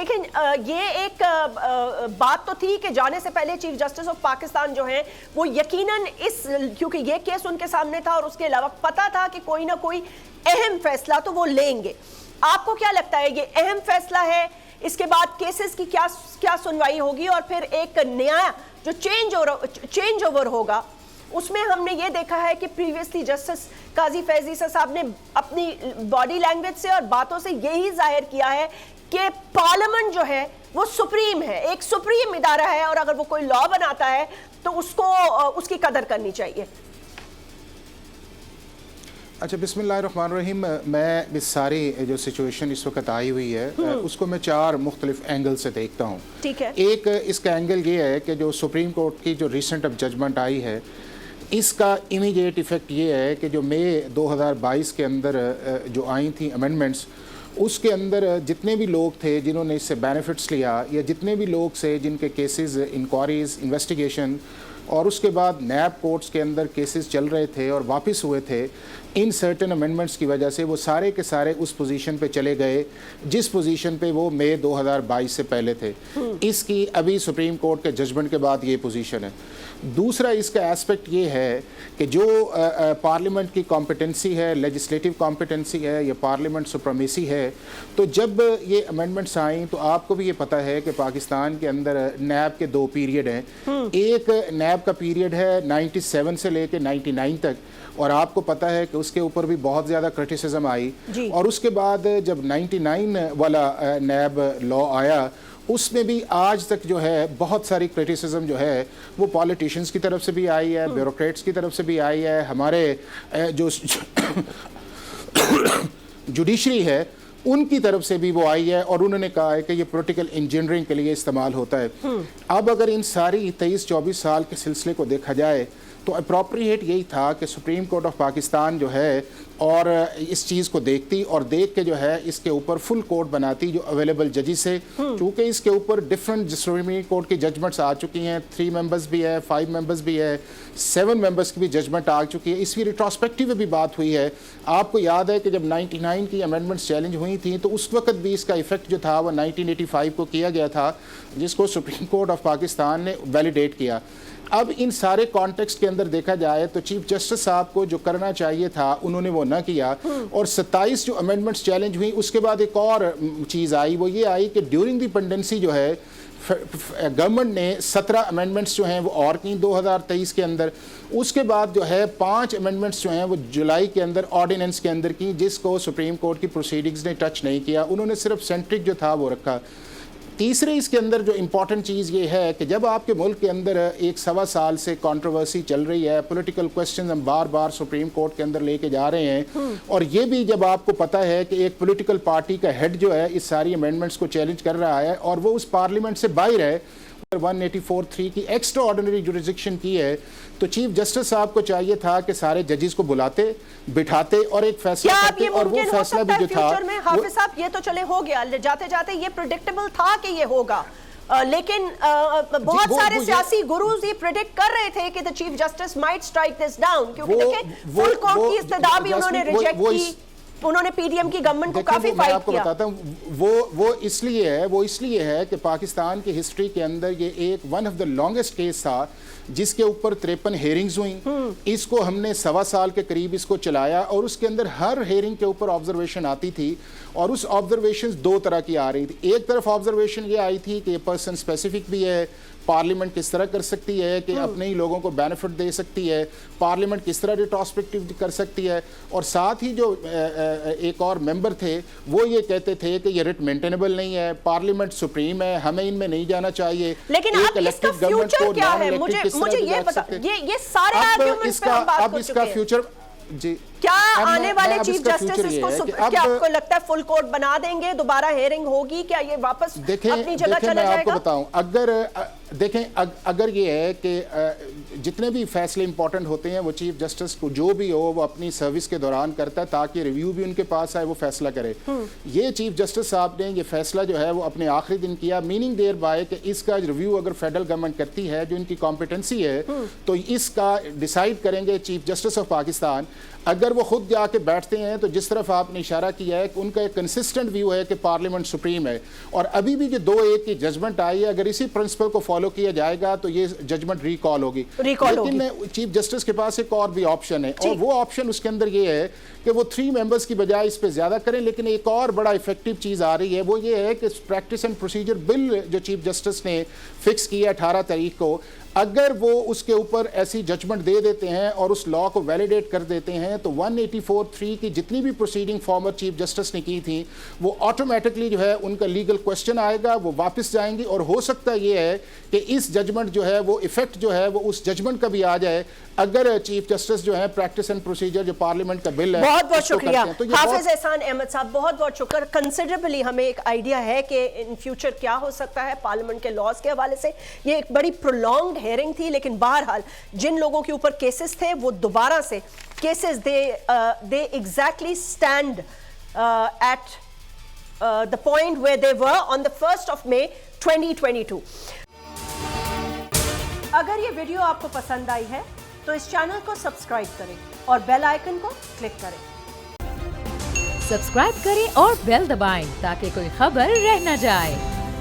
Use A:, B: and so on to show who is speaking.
A: लेकिन ये एक बात तो थी कि जाने से पहले चीफ जस्टिस ऑफ पाकिस्तान जो है वो यकीनन क्योंकि ये केस उनके सामने था और उसके अलावा पता था कि कोई ना कोई अहम फैसला तो वो लेंगे। आपको क्या लगता है ये अहम फैसला है? इसके बाद केसेस की क्या सुनवाई होगी और फिर एक नया जो चेंज ओवर होगा उसमें हमने ये देखा है कि प्रीवियसली जस्टिस काजी फैजी साहब ने अपनी बॉडी लैंग्वेज से और बातों से यही जाहिर किया है कि पार्लियामेंट जो है वो सुप्रीम है, एक सुप्रीम इदारा है और अगर वो कोई लॉ बनाता है तो उसकी कदर करनी चाहिए।
B: अच्छा, बिस्मिल्लाहिर्रहमानिर्रहीम। मैं इस सारी जो सिचुएशन इस वक्त आई हुई है उसको मैं 4 मुख्तलिफ एंगल से देखता हूँ।
A: ठीक है।
B: एक इसका एंगल ये है कि जो सुप्रीम कोर्ट की जो रिसेंट अब जजमेंट आई है इसका इमीडिएट इफ़ेक्ट ये है कि जो मई 2022 के अंदर जो आई थी अमेंडमेंट्स उसके अंदर जितने भी लोग थे जिन्होंने इससे बेनिफिट्स लिया या जितने भी लोग से जिनके केसेस इंक्वायरीज इन्वेस्टिगेशन और उसके बाद नैब कोर्ट्स के अंदर केसेस चल रहे थे और वापस हुए थे, इन सर्टेन अमेंडमेंट्स की वजह से वो सारे के सारे उस पोजीशन पे चले गए जिस पोजीशन पे वो मई 2022 से पहले थे। इसकी अभी सुप्रीम कोर्ट के जजमेंट के बाद ये पोजीशन है। दूसरा इसका एस्पेक्ट ये है कि जो पार्लियामेंट की कॉम्पिटेंसी है, लेजिस्लेटिव कॉम्पिटेंसी है या पार्लियामेंट सुप्रीमेसी है, तो जब ये अमेंडमेंट्स आई तो आपको भी ये पता है कि पाकिस्तान के अंदर नैब के 2 पीरियड हैं। एक नैब का पीरियड है 97 से लेकर 99 तक और आपको पता है कि उसके ऊपर भी बहुत ज़्यादा क्रिटिसिज्म आई और उसके बाद जब 99 वाला नैब लॉ आया उसमें भी आज तक जो है बहुत सारी क्रिटिसिज्म जो है वो पॉलिटिशियंस की तरफ से भी आई है, ब्यूरोक्रेट्स की तरफ से भी आई है, हमारे जो जुडिशरी है उनकी तरफ से भी वो आई है और उन्होंने कहा है कि ये पॉलिटिकल इंजीनियरिंग के लिए इस्तेमाल होता है। अब अगर इन सारी 23-24 साल के सिलसिले को देखा जाए तो अप्रोप्रिएट यही था कि सुप्रीम कोर्ट ऑफ पाकिस्तान जो है और इस चीज़ को देखती और देख के जो है इसके ऊपर फुल कोर्ट बनाती जो अवेलेबल जजेस है, चूँकि इसके ऊपर डिफरेंट सुप्रीम कोर्ट की जजमेंट्स आ चुकी हैं, 3 मेंबर्स भी है, 5 मेंबर्स भी है, 7 मेंबर्स की भी जजमेंट आ चुकी है। इसकी रिट्रोस्पेक्टिव में भी बात हुई है। आपको याद है कि जब 99 की अमेंडमेंट्स चैलेंज हुई थी तो उस वक्त भी इसका इफेक्ट जो था वो 1985 को किया गया था जिसको सुप्रीम कोर्ट ऑफ पाकिस्तान ने वैलिडेट किया। अब इन सारे कॉन्टेक्स्ट के अंदर देखा जाए तो चीफ जस्टिस साहब को जो करना चाहिए था उन्होंने वो ना किया और 27 जो अमेंडमेंट्स चैलेंज हुई उसके बाद एक और चीज़ आई, वो ये आई कि ड्यूरिंग दी पेंडेंसी जो है गवर्नमेंट ने 17 अमेंडमेंट्स जो हैं वो और की 2023 के अंदर। उसके बाद जो है 5 अमेंडमेंट्स जो हैं वो जुलाई के अंदर ऑर्डिनेंस के अंदर की जिसको सुप्रीम कोर्ट की प्रोसीडिंग्स ने टच नहीं किया, उन्होंने सिर्फ सेंट्रिक जो था वो रखा। तीसरे इसके अंदर जो इम्पॉर्टेंट चीज़ ये है कि जब आपके मुल्क के अंदर 1-1.25 साल से कंट्रोवर्सी चल रही है, पॉलिटिकल क्वेश्चन हम बार बार सुप्रीम कोर्ट के अंदर लेके जा रहे हैं और ये भी जब आपको पता है कि एक पॉलिटिकल पार्टी का हेड जो है इस सारी अमेंडमेंट्स को चैलेंज कर रहा है और वो उस पार्लियामेंट से बाहर है, 184(3) की एक्स्ट्रा ऑर्डिनरी जुरिसडिक्शन की है, तो चीफ जस्टिस साहब को चाहिए था कि सारे जजेस को बुलाते, बिठाते और एक फैसला करते और वो फैसला भी जो था
A: हाफिज साहब ये तो चले हो गया, जाते जाते ये प्रेडिक्टेबल था कि ये होगा, लेकिन बहुत सारे सियासी गुरुज ये प्रेडिक्ट कर रहे थे कि the chief justice might strike this down, क्योंकि देखें फुल कोर्ट की इस्तदा भी उन्होंने रिजेक्ट की, उन्होंने पीडीएम की गवर्नमेंट को काफी फाइट किया।
B: आपको बताता हूं वो इसलिए है कि पाकिस्तान की हिस्ट्री के अंदर ये एक one of the longest case था जिसके ऊपर 53 हेयरिंग्स हुई। इसको हमने 1.25 साल के करीब इसको चलाया और उसके अंदर हर हेयरिंग के ऊपर ऑब्जर्वेशन आती थी और उस ऑब्जर्वेशन 2 तरह की आ रही थी। एक तरफ ऑब्जर्वेशन ये आई थी कि ये पर्सन स्पेसिफिक भी है, पार्लियामेंट किस तरह कर सकती है कि अपने ही लोगों को बेनिफिट दे सकती है, पार्लियामेंट किस तरह रिट्रोस्पेक्टिव कर सकती है, और साथ ही जो एक और मेंबर थे वो ये कहते थे कि ये रिट मेंटेनेबल नहीं है, पार्लियामेंट सुप्रीम है, हमें इनमें नहीं जाना चाहिए।
A: लेकिन अब इसका फ्यूचर क्या है? मुझे ये बता, ये सारे आर्गुमेंट्स पे हम बात कर चुके हैं।
B: अब इसका फ्यूचर जी
A: क्या आने वाले चीफ जस्टिस इसको क्या आपको लगता है फुल कोर्ट बना देंगे, दोबारा हेयरिंग होगी, क्या ये वापस अपनी जगह चला जाएगा?
B: मैं आपको बताऊं, अगर ये है कि जितने भी फैसले इंपॉर्टेंट होते हैं वो चीफ जस्टिस को जो भी हो वो अपनी सर्विस के दौरान करता है ताकि रिव्यू भी उनके पास आए, वो फैसला करे। ये चीफ जस्टिस साहब ने ये फैसला जो है वो अपने आखिरी दिन किया, मीनिंग देयर बाय कि इसका रिव्यू अगर फेडरल गवर्नमेंट करती है जो इनकी कॉम्पिटेंसी है तो इसका डिसाइड करेंगे चीफ जस्टिस ऑफ पाकिस्तान। अगर वो खुद जाके बैठते हैं तो जिस तरफ आपने इशारा किया है कि उनका एक कंसिस्टेंट व्यू है कि पार्लियामेंट सुप्रीम है, और अभी भी जो 2-1 की जजमेंट आई है, अगर इसी प्रिंसिपल को फॉलो किया जाएगा तो ये जजमेंट रिकॉल होगी। लेकिन चीफ जस्टिस के पास एक और भी ऑप्शन है, और वो ऑप्शन उसके अंदर ये है कि वो 3 मेंबर्स की बजाय इस पे ज्यादा करें। लेकिन एक और बड़ा इफेक्टिव चीज आ रही है, वो ये है कि प्रैक्टिस एंड प्रोसीजर बिल जो चीफ जस्टिस ने फिक्स किया 18 तारीख को, अगर वो उसके ऊपर ऐसी जजमेंट दे देते हैं और उस लॉ को वैलिडेट कर देते हैं तो 184(3) की जितनी भी प्रोसीडिंग फॉर्मर चीफ जस्टिस ने की थी वो ऑटोमेटिकली जो है उनका लीगल क्वेश्चन आएगा, वो वापस जाएंगी, और हो सकता ये है कि इस जजमेंट जो है वो इफेक्ट जो है वो उस जजमेंट का भी आ जाए अगर चीफ जस्टिस जो है प्रैक्टिस एंड प्रोसीजर जो पार्लियामेंट का बिल है।
A: बहुत बहुत शुक्रिया
B: तो
A: हाफिज एहसान अहमद साहब, बहुत बहुत शुक्र। कंसिडरेबली हमें एक आइडिया है कि इन फ्यूचर क्या हो सकता है पार्लियामेंट के लॉज के हवाले से। ये एक बड़ी प्रोलॉन्ग्ड हियरिंग थी, लेकिन बहरहाल जिन लोगों के ऊपर केसेस थे वो दोबारा से cases they exactly stand at the point where they were on the 1 May 2022। अगर ये वीडियो आपको पसंद आई है तो इस चैनल को सब्सक्राइब करें और बेल आइकन को क्लिक करें।
C: सब्सक्राइब करें और बेल दबाएं ताकि कोई खबर रह न जाए।